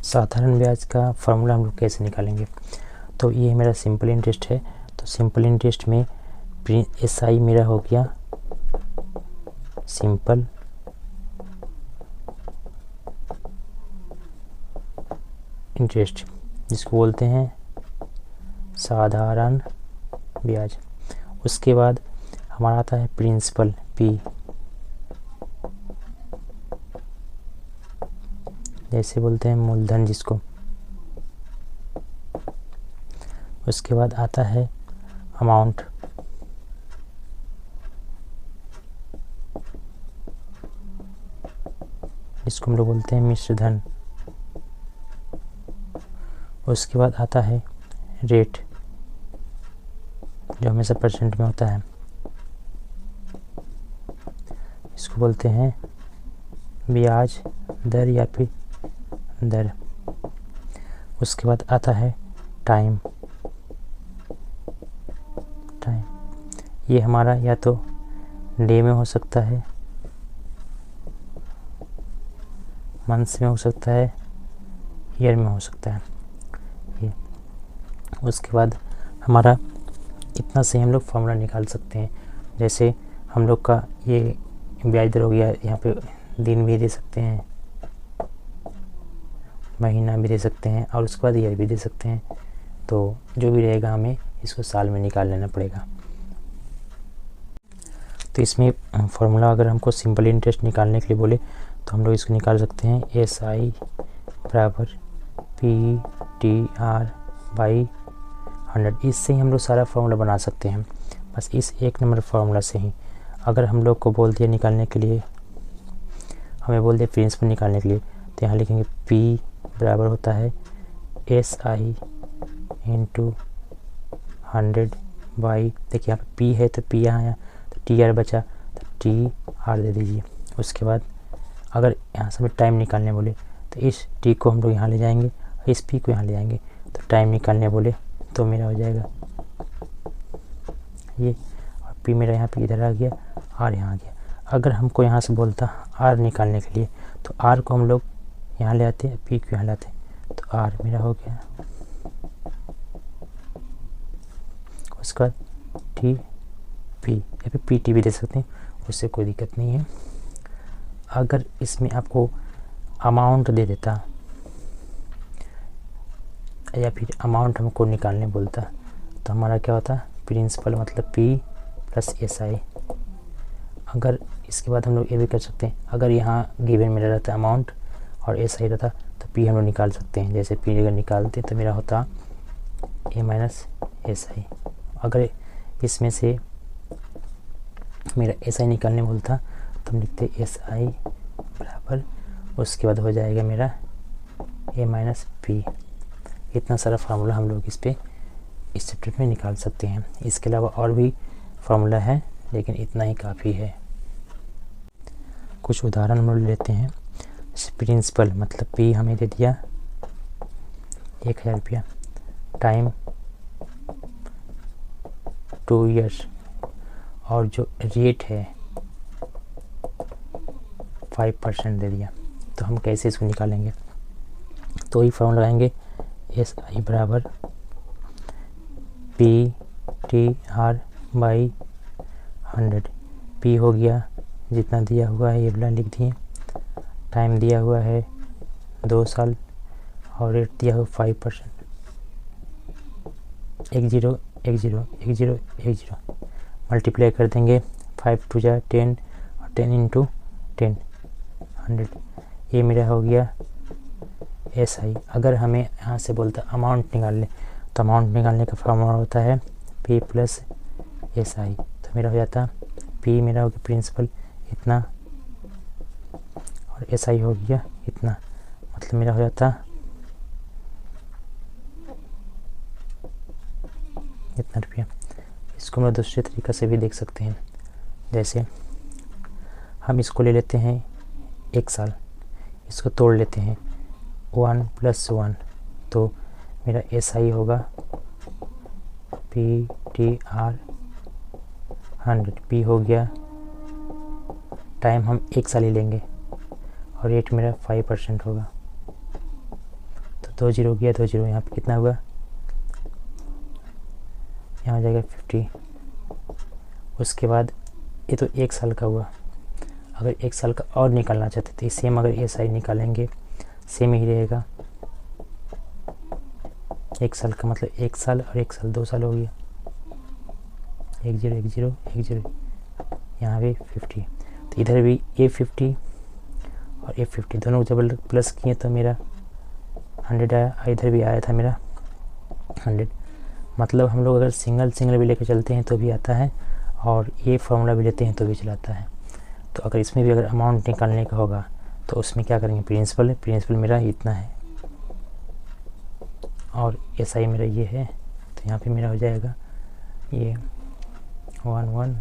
साधारण ब्याज का फार्मूला हम लोग कैसे निकालेंगे। तो ये मेरा सिंपल इंटरेस्ट है, तो सिंपल इंटरेस्ट में SI मेरा हो गया सिंपल इंटरेस्ट, जिसको बोलते हैं साधारण ब्याज। उसके बाद हमारा आता है प्रिंसिपल P, जैसे बोलते हैं मूलधन जिसको। उसके बाद आता है अमाउंट, जिसको हम लोग बोलते हैं मिश्र धन। उसके बाद आता है रेट, जो हमेशा परसेंट में होता है, इसको बोलते हैं ब्याज दर या फिर दर। उसके बाद आता है टाइम, ये हमारा या तो डे में हो सकता है, मंथ्स में हो सकता है, ईयर में हो सकता है ये। उसके बाद हमारा इतना से हम लोग फार्मूला निकाल सकते हैं। जैसे हम लोग का ये ब्याज दर हो गया, यहाँ पे दिन भी दे सकते हैं, महीना भी दे सकते हैं, और उसके बाद ईयर भी दे सकते हैं। तो जो भी रहेगा हमें इसको साल में निकाल लेना पड़ेगा। तो इसमें फार्मूला अगर हमको सिंपल इंटरेस्ट निकालने के लिए बोले तो हम लोग इसको निकाल सकते हैं SI बराबर PTR/100। इससे ही हम लोग सारा फार्मूला बना सकते हैं, बस इस एक नंबर फार्मूला से ही। अगर हम लोग को बोल दिया निकालने के लिए, हमें बोल दिया प्रिंसिपल निकालने के लिए, तो यहाँ लिखेंगे P बराबर होता है SI × 100 बाई, देखिए यहाँ पे P है तो P यहाँ आया, तो TR बचा तो TR दे दीजिए। उसके बाद अगर यहाँ से हमें टाइम निकालने बोले तो इस T को हम लोग यहाँ ले जाएंगे, इस P को यहाँ ले जाएंगे, तो टाइम निकालने बोले तो मेरा हो जाएगा ये, और P मेरा यहाँ पे इधर आ गया, R यहाँ आ गया। अगर हमको यहाँ से बोलता R निकालने के लिए तो R को हम लोग यहाँ ले आते, P को यहाँ लाते, तो R मेरा हो गया। उसके बाद TP या फिर PT भी दे सकते हैं, उससे कोई दिक्कत नहीं है। अगर इसमें आपको अमाउंट दे देता या फिर अमाउंट हमको निकालने बोलता तो हमारा क्या होता, प्रिंसिपल मतलब P + SI। अगर इसके बाद हम लोग ये भी कर सकते हैं, अगर यहाँ गिवन मेरा रहता अमाउंट और SI रहता तो P हम लोग निकाल सकते हैं। जैसे P अगर निकालते तो मेरा होता A - SI। अगर इसमें से मेरा SI निकालने बोलता तो हम लिखते SI बराबर, उसके बाद हो जाएगा मेरा A - P। इतना सारा फार्मूला हम लोग इस चैप्टर में निकाल सकते हैं। इसके अलावा और भी फार्मूला है, लेकिन इतना ही काफ़ी है। कुछ उदाहरण हम लोग लेते हैं। प्रिंसिपल मतलब P हमें दे दिया 1000 रुपया, टाइम 2 ईयर्स, और जो रेट है 5% दे दिया। तो हम कैसे इसको निकालेंगे, तो ही फार्मूला लगाएंगे SI बराबर PTR/100। P हो गया जितना दिया हुआ है ये वाला लिख दिए, टाइम दिया हुआ है 2 साल, और रेट दिया हुआ 5%। 10 10 10 10 मल्टीप्लाई कर देंगे, 5 × 2 = 10 और 10 × 10 100। ये मेरा हो गया SI। अगर हमें यहाँ से बोलता अमाउंट निकाल ले तो अमाउंट निकालने का फार्मूला होता है P + SI। तो मेरा हो जाता P मेरा हो गया प्रिंसिपल इतना, और SI हो गया इतना, मतलब मेरा हो जाता इतना रुपया। इसको हम लोग दूसरे तरीक़ा से भी देख सकते हैं। जैसे हम इसको ले लेते हैं 1 साल, इसको तोड़ लेते हैं 1 + 1, तो मेरा SI होगा PTR/100। P हो गया, टाइम हम 1 साल ही लेंगे, और रेट मेरा 5% होगा। 2 जीरो गया, 2 जीरो, यहाँ पे कितना हुआ, यहाँ हो जाएगा 50। उसके बाद ये तो 1 साल का हुआ। अगर 1 साल का और निकालना चाहते थे सेम, अगर SI निकालेंगे सेम ही रहेगा। 1 साल का मतलब 1 साल और 1 साल 2 साल हो गया। 1 जीरो 1 जीरो 1 जीरो, यहाँ भी 50। तो इधर भी ये 50 और ये 50 दोनों जब प्लस किए तो मेरा 100 आया। इधर भी आया था मेरा 100। मतलब हम लोग अगर सिंगल सिंगल भी लेकर चलते हैं तो भी आता है, और ये फार्मूला भी लेते हैं तो भी चलाता है। तो अगर इसमें भी अगर अमाउंट निकालने का होगा तो उसमें क्या करेंगे, प्रिंसिपल मेरा इतना है और SI मेरा ये है। तो यहाँ पे मेरा हो जाएगा ये 1 1